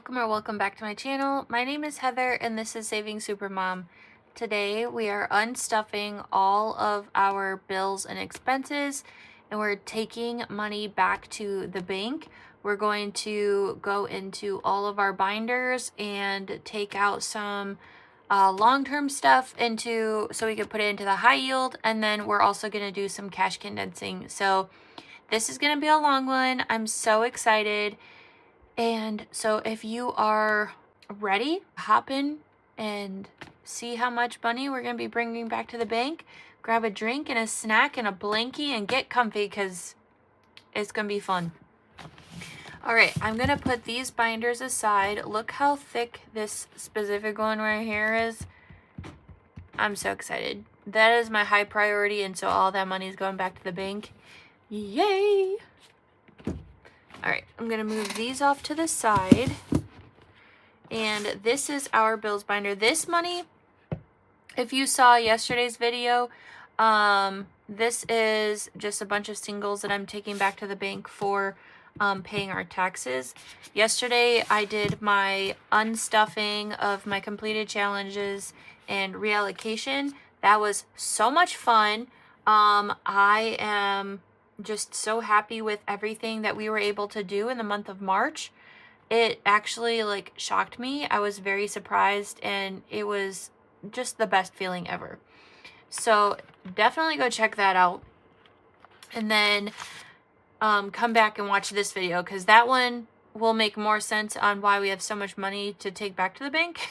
welcome or welcome back to my channel. My name is Heather and this is Saving SuperMom. Today we are unstuffing all of our bills and expenses and we're taking money back to the bank. We're going to go into all of our binders and take out some long-term stuff so we can put it into the high yield, and then we're also going to do some cash condensing. So this is going to be a long one. I'm so excited. And so if you are ready, hop in and see how much money we're going to be bringing back to the bank. Grab a drink and a snack and a blankie and get comfy because it's going to be fun. All right, I'm going to put these binders aside. Look how thick this specific one right here is. I'm so excited. That is my high priority, and so all that money is going back to the bank. Yay! All right, I'm going to move these off to the side. And this is our bills binder. This money, if you saw yesterday's video, this is just a bunch of singles that I'm taking back to the bank for paying our taxes. Yesterday, I did my unstuffing of my completed challenges and reallocation. That was so much fun. I am just so happy with everything that we were able to do in the month of March. It actually shocked me. I was very surprised and it was just the best feeling ever. So definitely go check that out. And then come back and watch this video because that one will make more sense on why we have so much money to take back to the bank.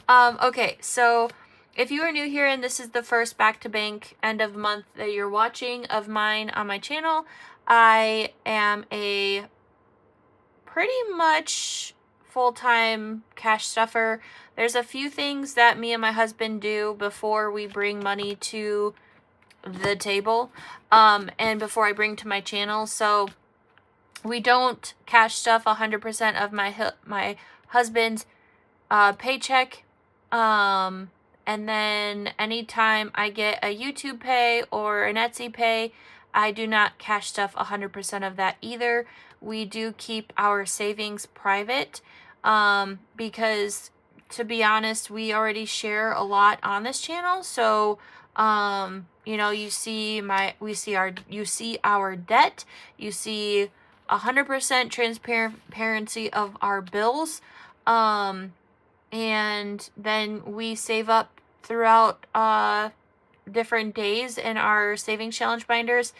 Okay, so if you are new here and this is the first back to bank end of month that you're watching of mine on my channel, I am a pretty much full-time cash stuffer. There's a few things that me and my husband do before we bring money to the table and before I bring to my channel. So we don't cash stuff 100% of my husband's paycheck. And then anytime I get a YouTube pay or an Etsy pay, I do not cash stuff 100% of that either. We do keep our savings private because, to be honest, we already share a lot on this channel. So, you know, you see our debt, you see 100% transparency of our bills, and then we save up throughout different days in our savings challenge binders.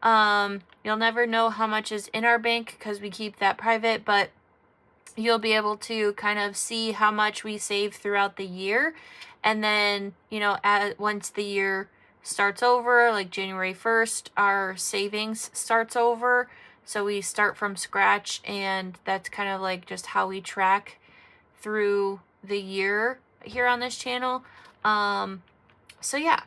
You'll never know how much is in our bank because we keep that private, but you'll be able to kind of see how much we save throughout the year. And then, you know, once the year starts over, like January 1st, our savings starts over. So we start from scratch, and that's kind of like just how we track through the year here on this channel. So yeah,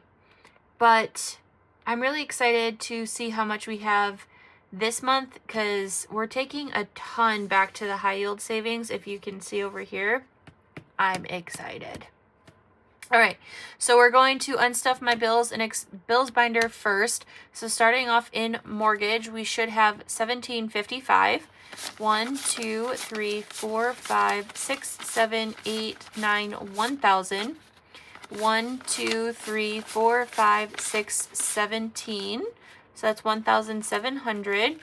but I'm really excited to see how much we have this month because we're taking a ton back to the high yield savings. If you can see over here, I'm excited. All right, so we're going to unstuff my bills and bills binder first. So starting off in mortgage, we should have $1,755. 1, 2, 3, 4, 5, 6, 7, 8, 9, 1,000. 1, 2, 3, 4, 5, 6, 17. So that's 1,700.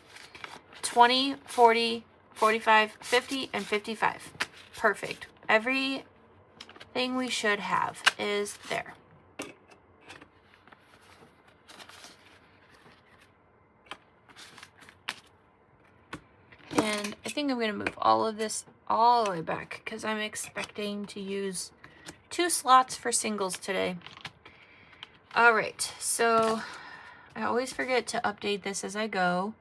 20, 40, 45, 50, and 55. Perfect. Everything we should have is there. And I think I'm going to move all of this all the way back because I'm expecting to use 2 slots for singles today. All right, so I always forget to update this as I go.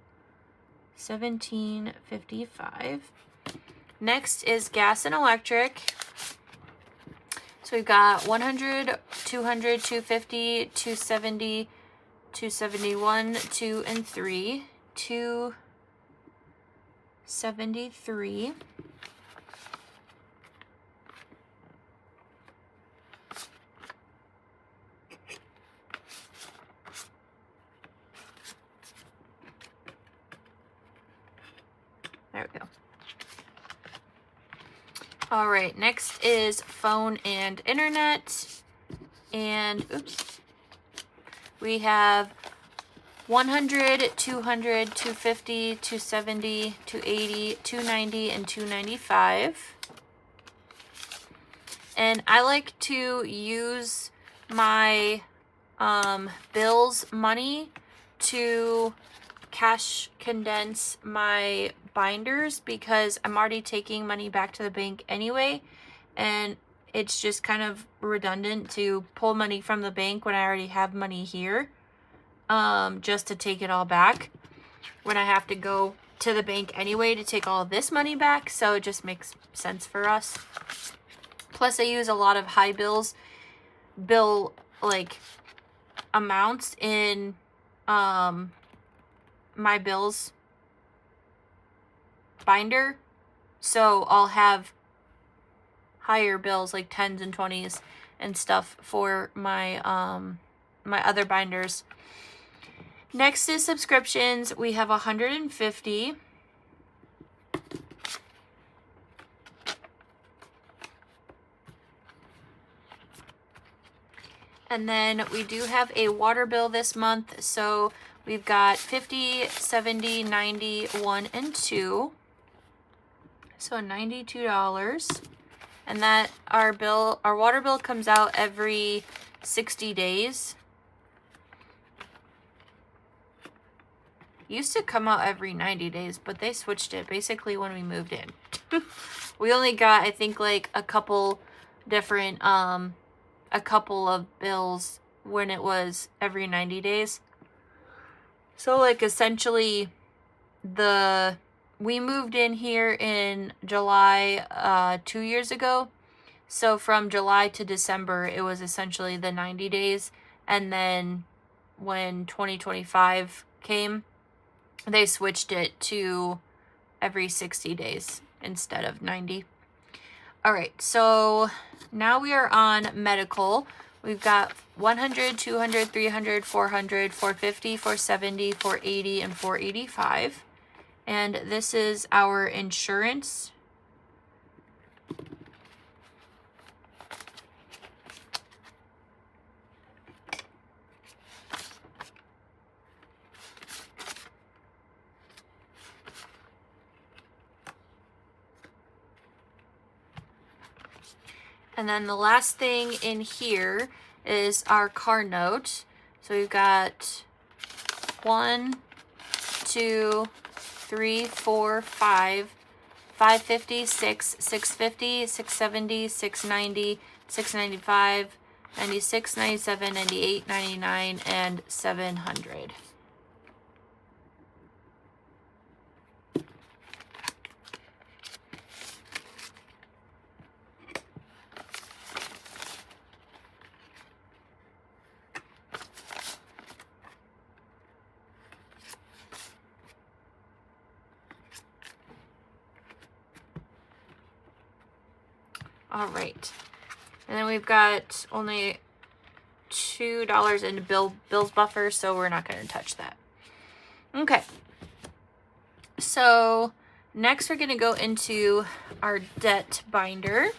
1755. Next is gas and electric. So we've got 100, 200, 250, 270, 271, 2 and 3, 273. There we go. All right, next is phone and internet. And we have 100, 200, 250, 270, 280, 290, and 295. And I like to use my bills money to cash condense my binders because I'm already taking money back to the bank anyway, and it's just kind of redundant to pull money from the bank when I already have money here, just to take it all back when I have to go to the bank anyway to take all of this money back. So it just makes sense for us. Plus I use a lot of high bill like amounts in my bills binder, so I'll have higher bills like 10s and 20s and stuff for my my other binders. Next is subscriptions. We have 150. And then we do have a water bill this month, so we've got 50, 70, 90, 1, and 2. So $92. And that our water bill comes out every 60 days. Used to come out every 90 days, but they switched it basically when we moved in. We only got, I think, like a couple different a couple of bills when it was every 90 days. So like essentially we moved in here in July 2 years ago. So from July to December, it was essentially the 90 days. And then when 2025 came, they switched it to every 60 days instead of 90. All right, so now we are on medical. We've got 100, 200, 300, 400, 450, 470, 480, and 485. And this is our insurance. And then the last thing in here is our car note. So we've got 1, 2, 3, 4, 5, 550, 6, 650, 670, 690, 695, 96, 97, 98, 99, and 700. All right, and then we've got only $2 in bills buffer, so we're not going to touch that. Okay, so next we're going to go into our debt binder,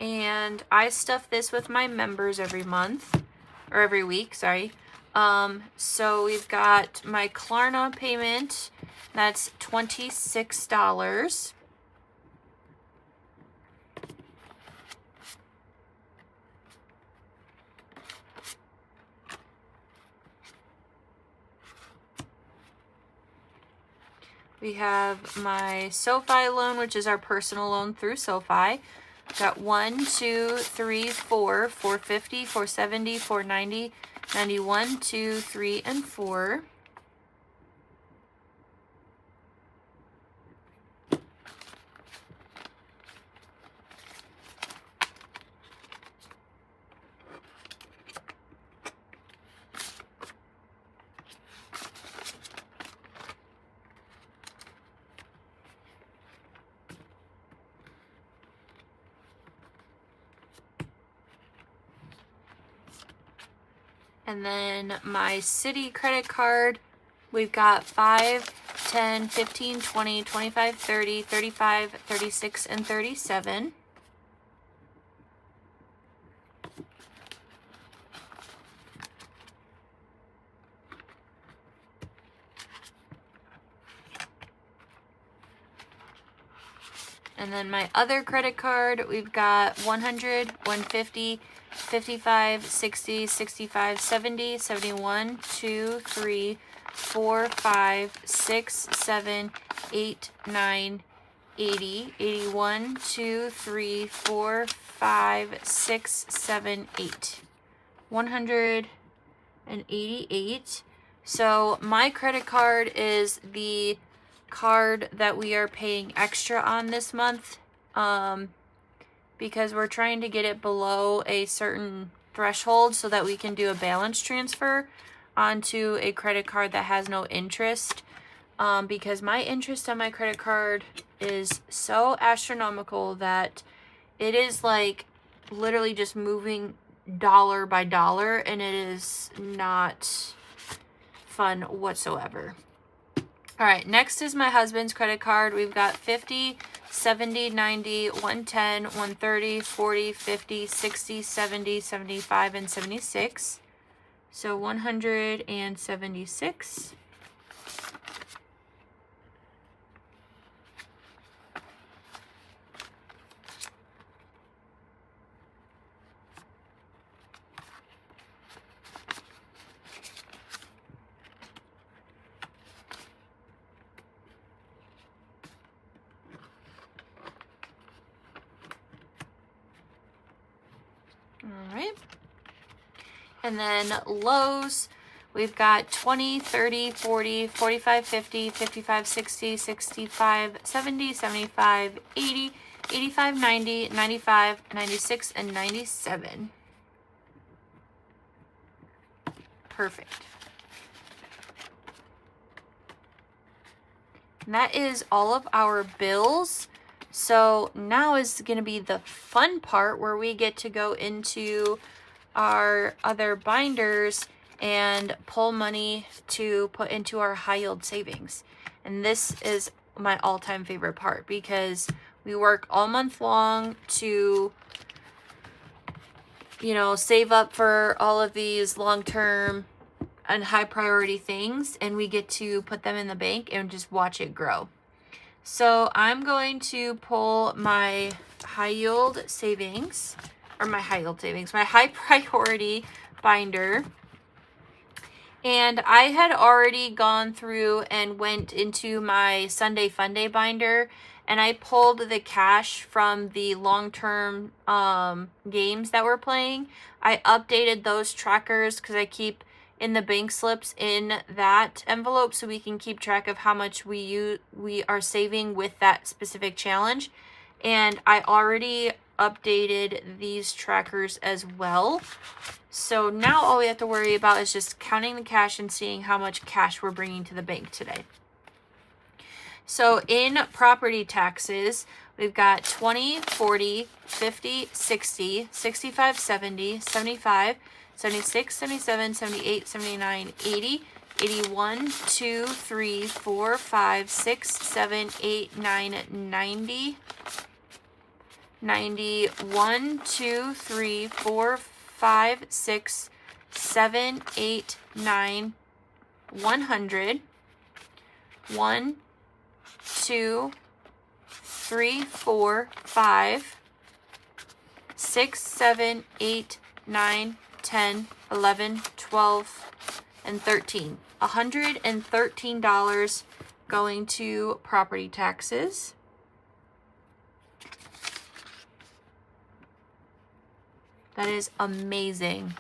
and I stuff this with my members every month, or every week, sorry. So we've got my Klarna payment, that's $26. We have my SoFi loan, which is our personal loan through SoFi. Got 1, 2, 3, 4, 450, 470, 490, 91, 2, 3, and 4. And then my Citi credit card, we've got 5, 10, 15, 20, 25, 30, 35, 36, and 37. And then my other credit card, we've got 100, 150, 55, 60, 65, 70, 71, 2, 3, 4, 5, 6, 7, 8, 9, 80, 81, 2, 3, 4, 5, 6, 7, 8. 188. So my credit card is the card that we are paying extra on this month, because we're trying to get it below a certain threshold so that we can do a balance transfer onto a credit card that has no interest, because my interest on my credit card is so astronomical that it is like literally just moving dollar by dollar, and it is not fun whatsoever. All right, next is my husband's credit card. We've got 50, 70, 90, 110, 130, 40, 50, 60, 70, 75, and 76. So 176. All right. And then Lowe's, we've got 20, 30, 40, 45, 50, 55, 60, 65, 70, 75, 80, 85, 90, 95, 96, and 97. Perfect. And that is all of our bills. So now is going to be the fun part where we get to go into our other binders and pull money to put into our high yield savings. And this is my all-time favorite part because we work all month long to, save up for all of these long-term and high priority things, and we get to put them in the bank and just watch it grow. So I'm going to pull my high yield savings, my high priority binder. And I had already gone through and went into my Sunday Funday binder, and I pulled the cash from the long-term games that we're playing. I updated those trackers because I keep in the bank slips in that envelope so we can keep track of how much we are saving with that specific challenge. And I already updated these trackers as well. So now all we have to worry about is just counting the cash and seeing how much cash we're bringing to the bank today. So in property taxes, we've got 20, 40, 50, 60, 65, 70, 75, 76, 77, 78, 79, 80, 81, 2, 3, 4, 5, 6, 7, 8, 9, 90, 91, 2, 3, 4, 5, 6, 7, 8, 9, 100, 1, 2, 3, 4, 5, 6, 7, 8, 9, 10, 11, 12, and 13. $113 going to property taxes. That is amazing.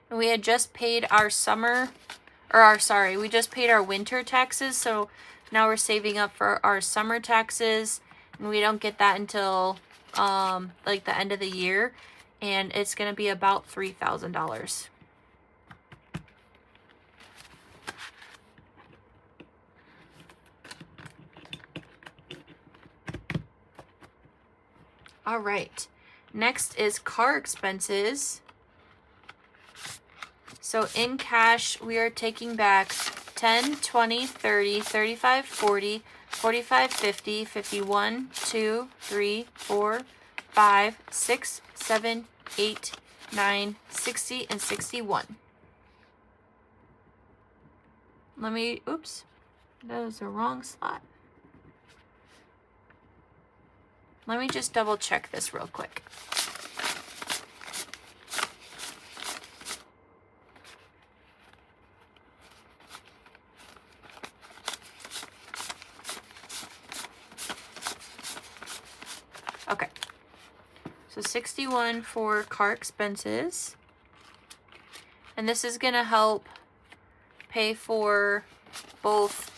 And we had just paid our we just paid our winter taxes, so now we're saving up for our summer taxes, and we don't get that until like the end of the year, and it's going to be about $3,000. All right, next is car expenses. So in cash, we are taking back 10, 20, 30, 35, 40, 45, 50, 51, 2, 3, 4, 5, 6, 7, 8, 9, 60, and 61. Oops, that was the wrong slot. Let me just double check this real quick. Okay, so 61 for car expenses, and this is gonna help pay for both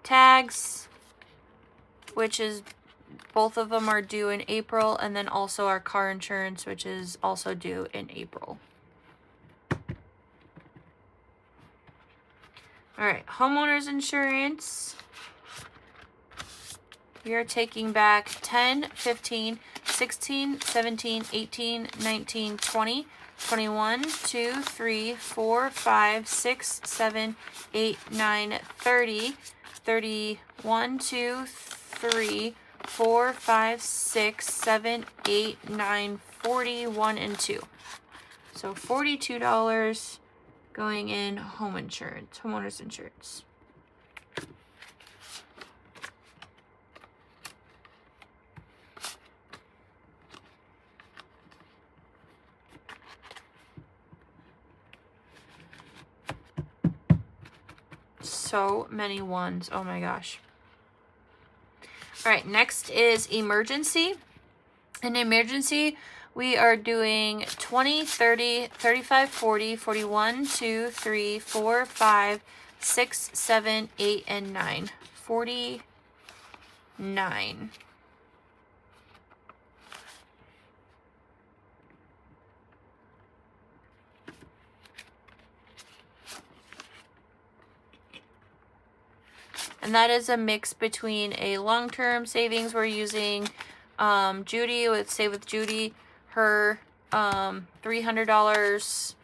tags, which is both of them are due in April, and then also our car insurance, which is also due in April. All right, homeowners insurance. We are taking back 10, 15, 16, 17, 18, 19, 20, 21, 2, 3, 4, 5, 6, 7, 8, 9, 30, 31, 2, 3, 4, 5, 6, 7, 8, 9, 41, and 2. So $42 going in homeowners insurance. So many ones. Oh my gosh. All right, next is emergency. In emergency, we are doing 20, 30, 35, 40, 41, 2, 3, 4, 5, 6, 7, 8, and 9. 49. And that is a mix between a long-term savings. We're using Judy with Save with Judy, her $300,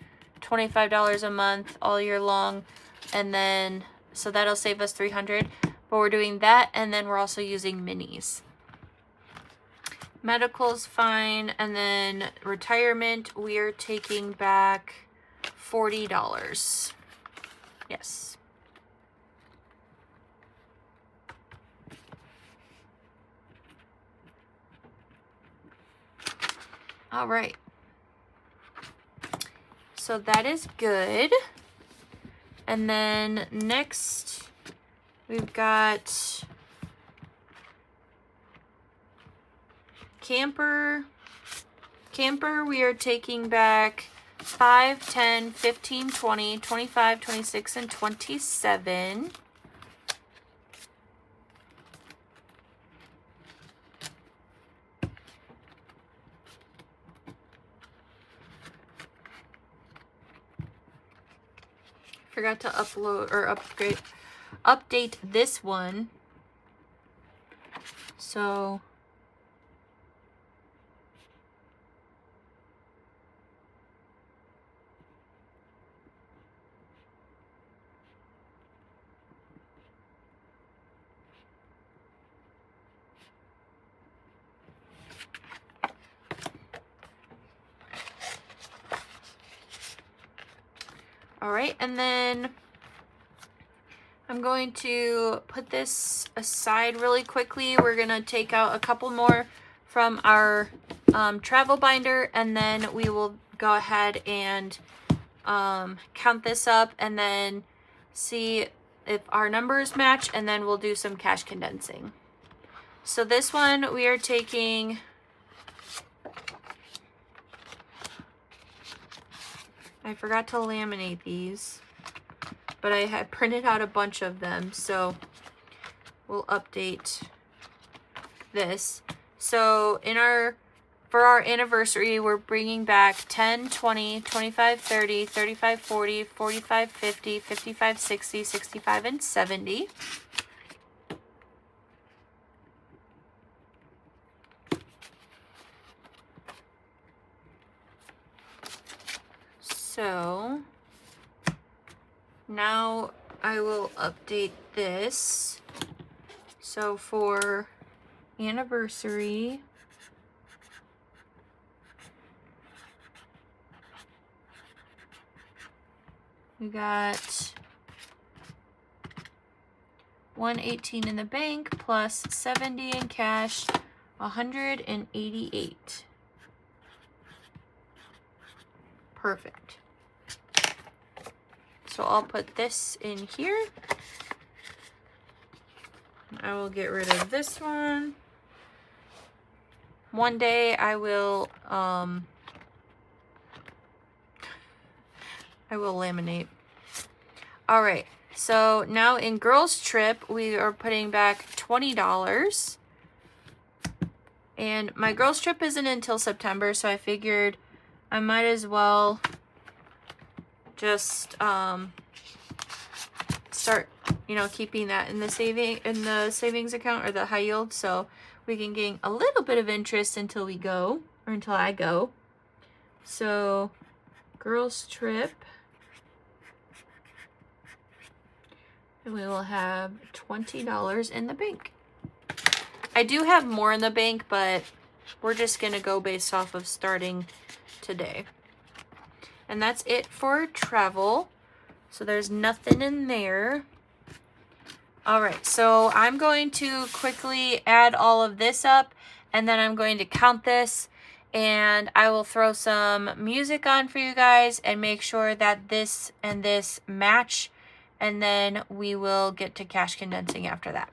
$25 a month all year long, and then so that'll save us $300. But we're doing that, and then we're also using minis. Medical's fine, and then retirement, we are taking back $40. Yes. All right. So that is good. And then next, we've got camper. Camper, we are taking back 5, 10, 15, 20, 25, 26, and 27. Forgot to update this one. So all right, and then I'm going to put this aside really quickly. We're going to take out a couple more from our travel binder, and then we will go ahead and count this up and then see if our numbers match, and then we'll do some cash condensing. So this one we are taking I forgot to laminate these, but I had printed out a bunch of them, so we'll update this. So for our anniversary, we're bringing back 10, 20, 25, 30, 35, 40, 45, 50, 55, 60, 65, and 70. So now I will update this. So for anniversary, we got 118 in the bank plus 70 in cash, 188. Perfect. So I'll put this in here. I will get rid of this one. One day I will laminate. All right. So now in girls trip, we are putting back $20. And my girls trip isn't until September, so I figured I might as well just start, keeping that in the savings account or the high yield, so we can gain a little bit of interest until we go, or until I go. So girls trip, and we will have $20 in the bank. I do have more in the bank, but we're just gonna go based off of starting today. And that's it for travel. So there's nothing in there. All right, so I'm going to quickly add all of this up, and then I'm going to count this, and I will throw some music on for you guys and make sure that this and this match, and then we will get to cash condensing after that.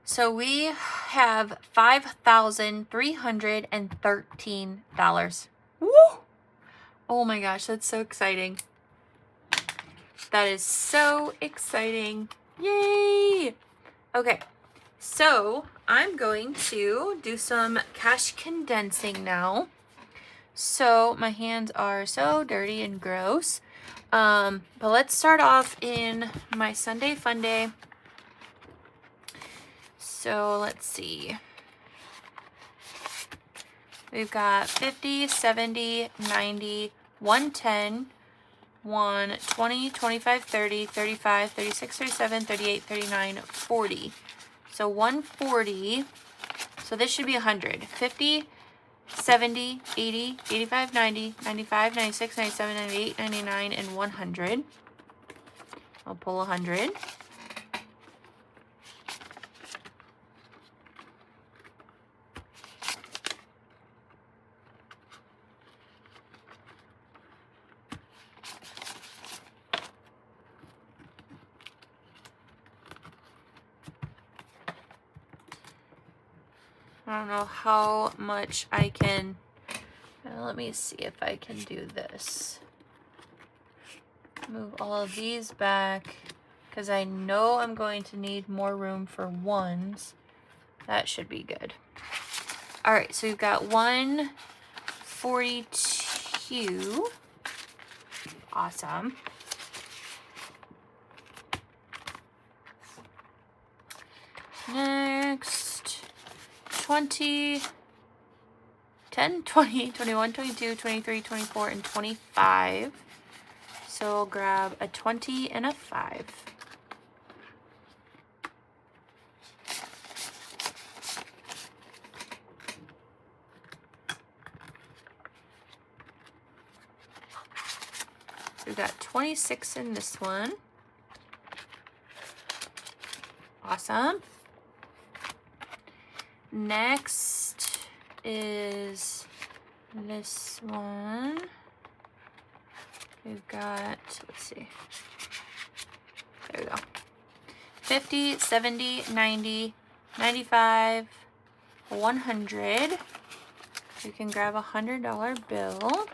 So we have $5,313. Woo! Oh my gosh, that's so exciting. That is so exciting. Yay! Okay, so I'm going to do some cash condensing now. So my hands are so dirty and gross. But let's start off in my Sunday Fun Day. So let's see. We've got 50, 70, 90, 110, 20, 25, 30, 35, 36, 37, 38, 39, 40. So 140. So this should be 100. 50, 70, 80, 85, 90, 95, 96, 97, 98, 99, and 100. I'll pull 100. I don't know how much I can, let me see if I can do this. Move all of these back because I know I'm going to need more room for ones. That should be good. All right, so we've got 142. Awesome. Next, 20, 10, 20, 21, 22, 23, 24, and 25. So I'll grab a 20 and a 5. So we've got 26 in this one. Awesome. Next is this one. We've got, let's see. There we go. 50, 70, 90, 95, 100. You can grab a $100 bill.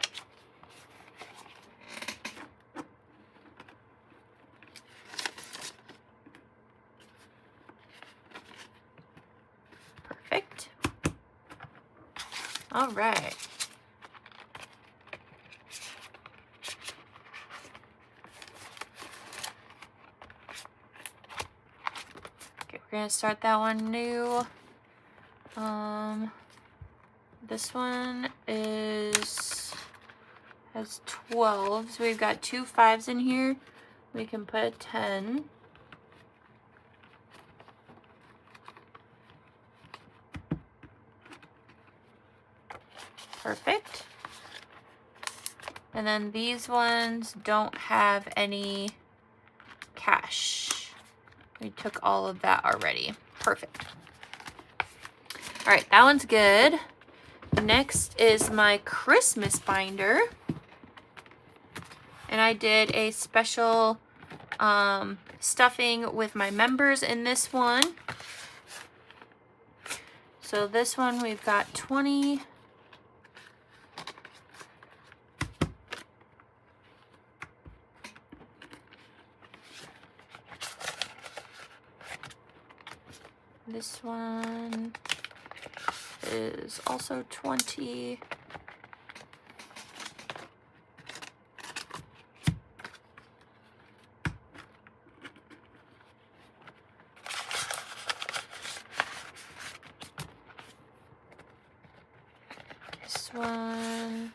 Perfect. All right. Okay, we're gonna start that one new. This one has 12, so we've got 2 5s in here. We can put a 10. Perfect. And then these ones don't have any cash. We took all of that already. Perfect. All right, that one's good. Next is my Christmas binder. And I did a special stuffing with my members in this one. So this one we've got 20. This one is also 20. This one,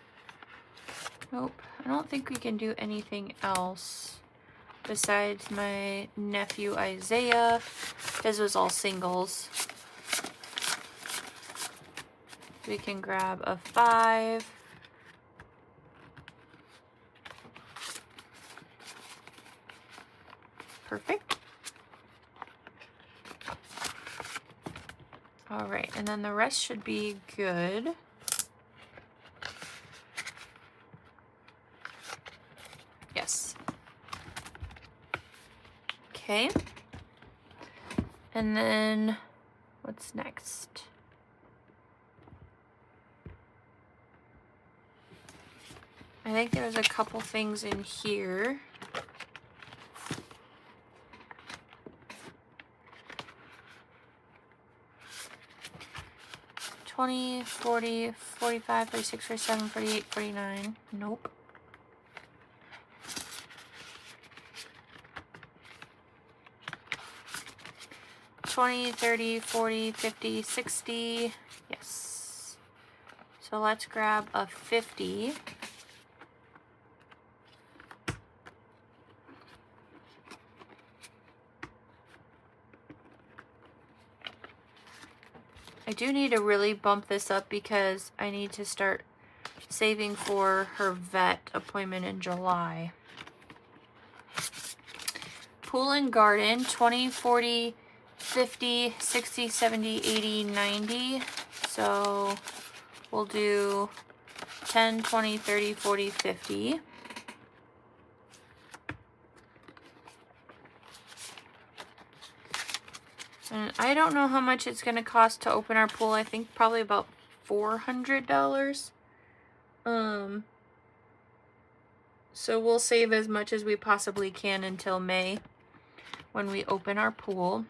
nope, I don't think we can do anything else besides my nephew Isaiah. His was all singles. We can grab a 5. Perfect. All right, and then the rest should be good. Yes. Okay. And then what's next? I think there was a couple things in here. $20, $40, $45, $46, $47, $48, $49. Nope. $20, $30, $40, $50, $60. Yes. So let's grab a 50. I do need to really bump this up because I need to start saving for her vet appointment in July. Pool and garden, 20, 40, 50, 60, 70, 80, 90. So we'll do 10, 20, 30, 40, 50. And I don't know how much it's going to cost to open our pool. I think probably about $400. So we'll save as much as we possibly can until May when we open our pool.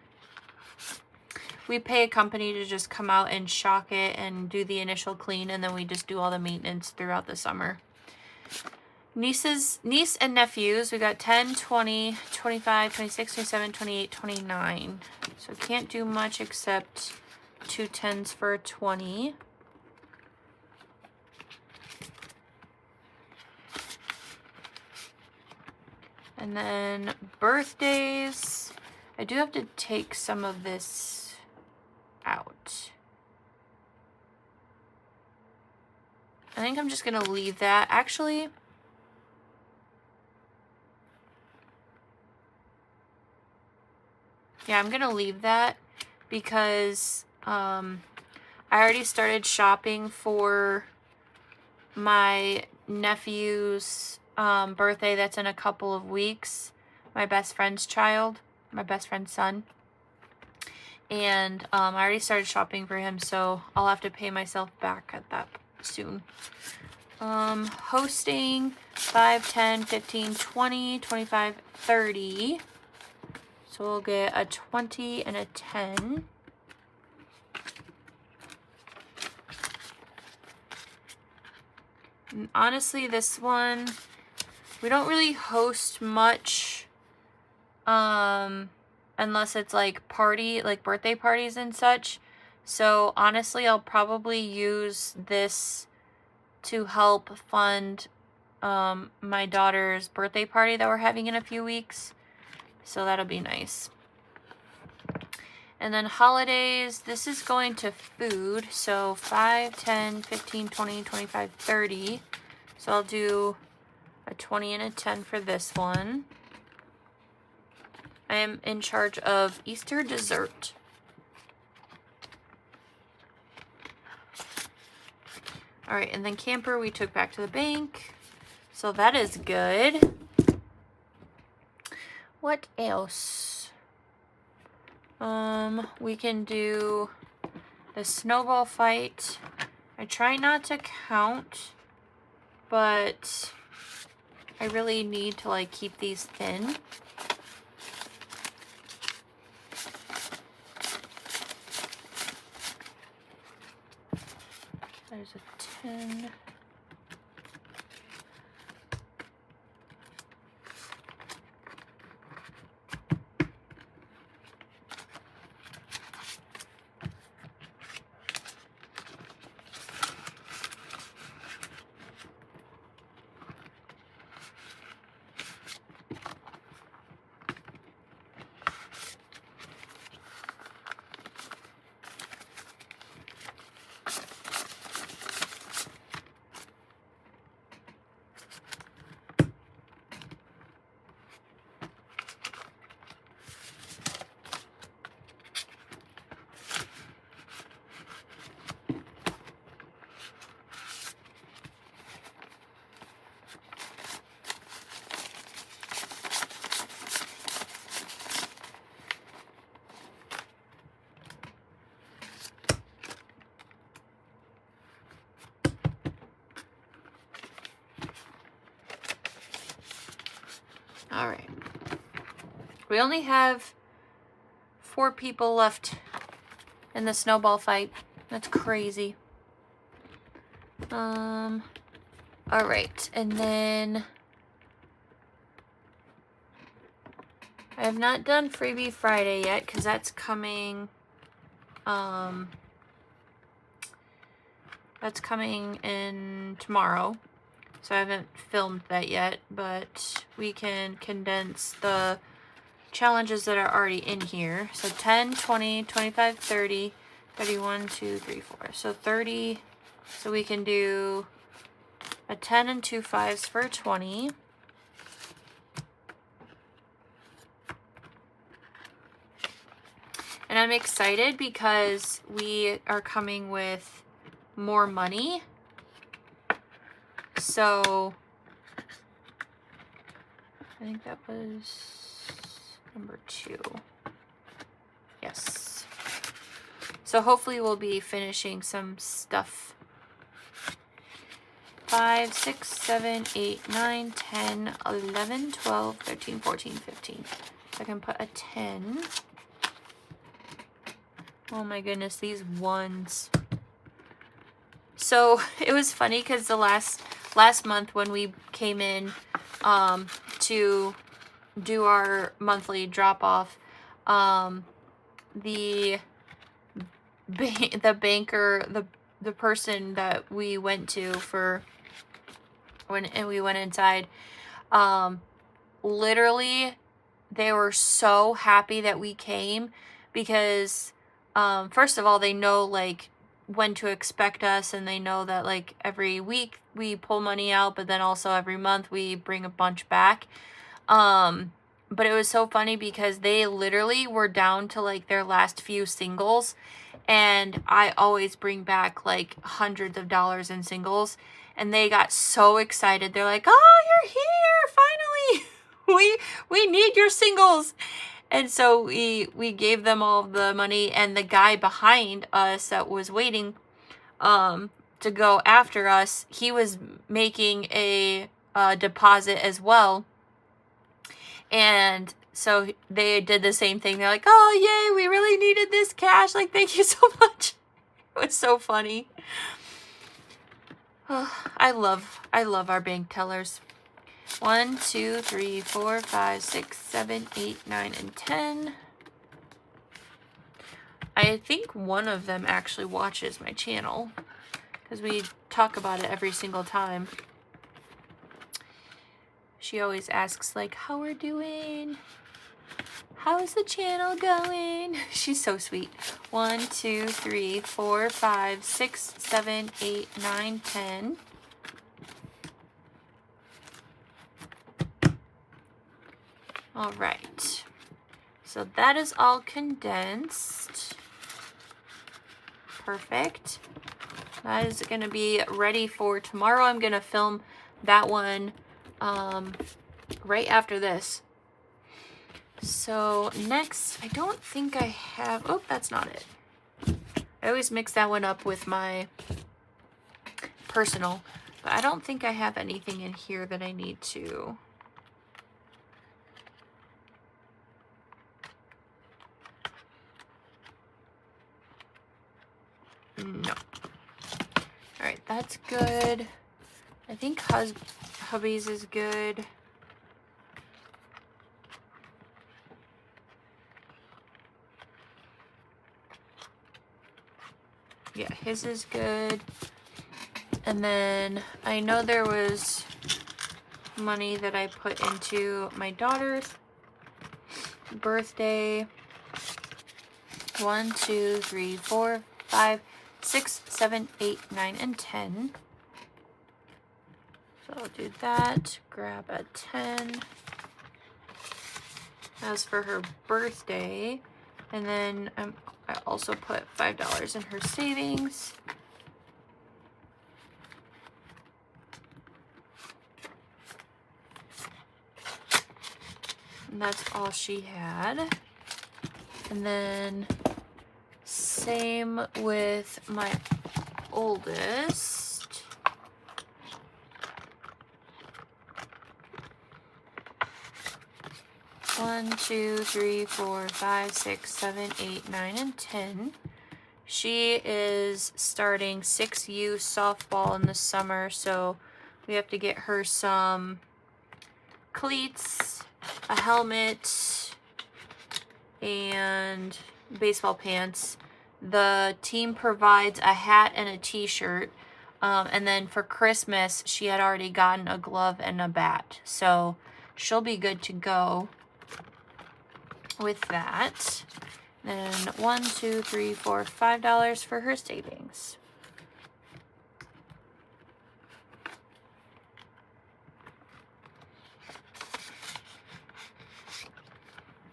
We pay a company to just come out and shock it and do the initial clean, and then we just do all the maintenance throughout the summer. Niece and nephews, we got 10, 20, 25, 26, 27, 28, 29. So can't do much except 2 10s for 20. And then birthdays, I do have to take some of this out. I think I'm just gonna leave that. Actually, yeah, I'm gonna leave that because I already started shopping for my nephew's birthday that's in a couple of weeks. My best friend's son. And I already started shopping for him, so I'll have to pay myself back at that soon. Hosting 5, 10, 15, 20, 25, 30. So we'll get a 20 and a 10. And honestly, this one, we don't really host much unless it's like birthday parties and such. So honestly, I'll probably use this to help fund my daughter's birthday party that we're having in a few weeks. So that'll be nice. And then holidays, this is going to food. So 5, 10, 15, 20, 25, 30. So I'll do a 20 and a 10 for this one. I am in charge of Easter dessert. All right, and then camper we took back to the bank. So that is good. What else? We can do the snowball fight. I try not to count, but I really need to like keep these thin. There's a 10. All right. We only have 4 people left in the snowball fight. That's crazy. All right. And then I have not done Freebie Friday yet because that's coming. That's coming in tomorrow. So I haven't filmed that yet, but we can condense the challenges that are already in here. So 10, 20, 25, 30, 31, 2, 3, 4. So 30. So we can do a 10 and 2 5s for 20. And I'm excited because we are coming with more money. So I think that was number 2. Yes. So hopefully we'll be finishing some stuff. 5, 6, 7, 8, 9, 10, 11, 12, 13, 14, 15. So I can put a 10. Oh my goodness, these ones. So it was funny because the last month when we came in to do our monthly drop off, the banker, the person that we went to for when we went inside, literally they were so happy that we came because first of all, they know like when to expect us, and they know that like every week we pull money out, but then also every month we bring a bunch back. But it was so funny because they literally were down to like their last few singles, and I always bring back like hundreds of dollars in singles, and they got so excited. They're like, "Oh, you're here finally. we need your singles." And so we gave them all the money, and the guy behind us that was waiting to go after us, he was making a deposit as well. And so they did the same thing. They're like, "Oh, yay, we really needed this cash. Like, thank you so much." It was so funny. Oh, I love our bank tellers. 1, 2, 3, 4, 5, 6, 7, 8, 9, and 10. I think one of them actually watches my channel because we talk about it every single time. She always asks like, "How we're doing? How's the channel going?" She's so sweet. 1, 2, 3, 4, 5, 6, 7, 8, 9, 10. All right. So that is all condensed. Perfect. That is going to be ready for tomorrow. I'm going to film that one right after this. So next, I don't think I have, oh, that's not it. I always mix that one up with my personal, but I don't think I have anything in here that I need to. No. All right, that's good. I think hubby's is good. Yeah, his is good. And then I know there was money that I put into my daughter's birthday. 1, 2, 3, 4, 5, 6, 7, 8, 9, and 10. So I'll do that. Grab a 10. As for her birthday, and then I also put $5 in her savings. And that's all she had. And then same with my oldest. One, 2, 3, 4, 5, 6, 7, 8, 9, and 10. She is starting 6U softball in the summer, so we have to get her some cleats, a helmet, and baseball pants. The team provides a hat and a t-shirt, and then for Christmas she had already gotten a glove and a bat, so she'll be good to go with that. Then 1, 2, 3, 4, $5 for her savings.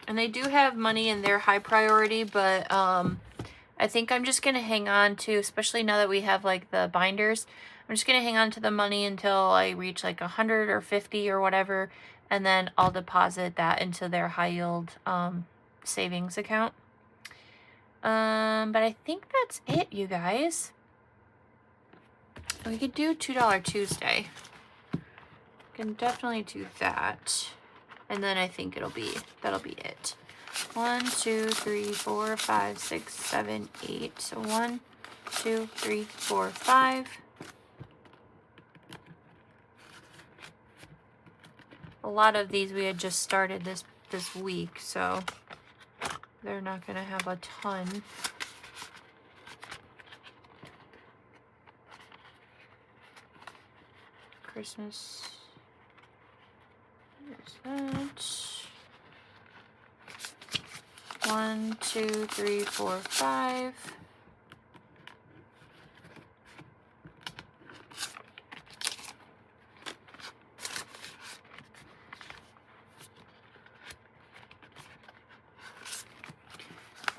And they do have money in their high priority, but I think I'm just going to hang on to, especially now that we have like the binders, I'm just going to hang on to the money until I reach like 100 or 50 or whatever, and then I'll deposit that into their high yield savings account. But I think that's it, you guys. We could do $2 Tuesday. Can definitely do that. And then I think that'll be it. 1, 2, 3, 4, 5, 6, 7, 8. So 1, 2, 3, 4, 5. A lot of these we had just started this week, so they're not gonna have a ton. Christmas. There's that. 1, 2, 3, 4, 5.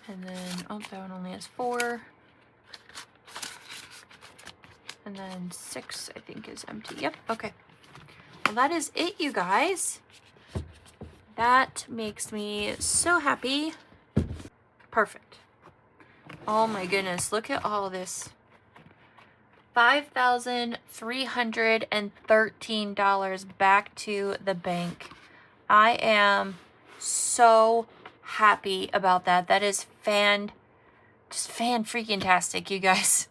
And then, oh, that one only has 4. And then 6, I think, is empty. Yep, okay. Well, that is it, you guys. That makes me so happy. Perfect. Oh my goodness, look at all this. $5,313 back to the bank. I am so happy about that. That is just fan-freaking-tastic, you guys.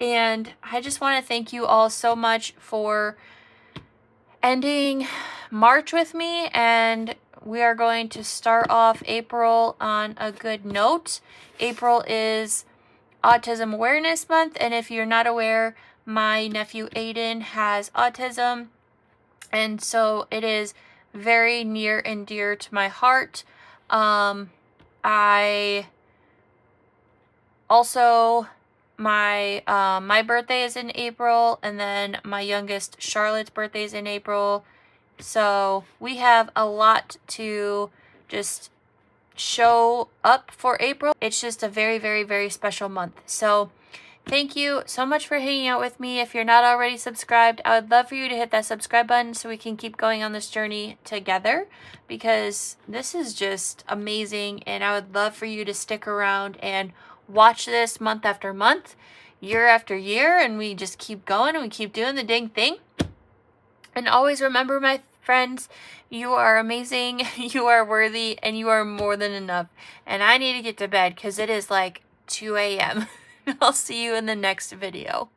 And I just want to thank you all so much for ending March with me, and we are going to start off April on a good note. April is Autism Awareness Month, and if you're not aware, my nephew Aiden has autism, and so it is very near and dear to my heart. I also, my birthday is in April, and then my youngest Charlotte's birthday is in April. So we have a lot to just show up for April. It's just a very, very, very special month. So thank you so much for hanging out with me. If you're not already subscribed, I would love for you to hit that subscribe button so we can keep going on this journey together, because this is just amazing, and I would love for you to stick around and watch this month after month, year after year, and we just keep going and we keep doing the dang thing. And always remember, my friends, you are amazing, you are worthy, and you are more than enough. And I need to get to bed because it is like 2 a.m. I'll see you in the next video.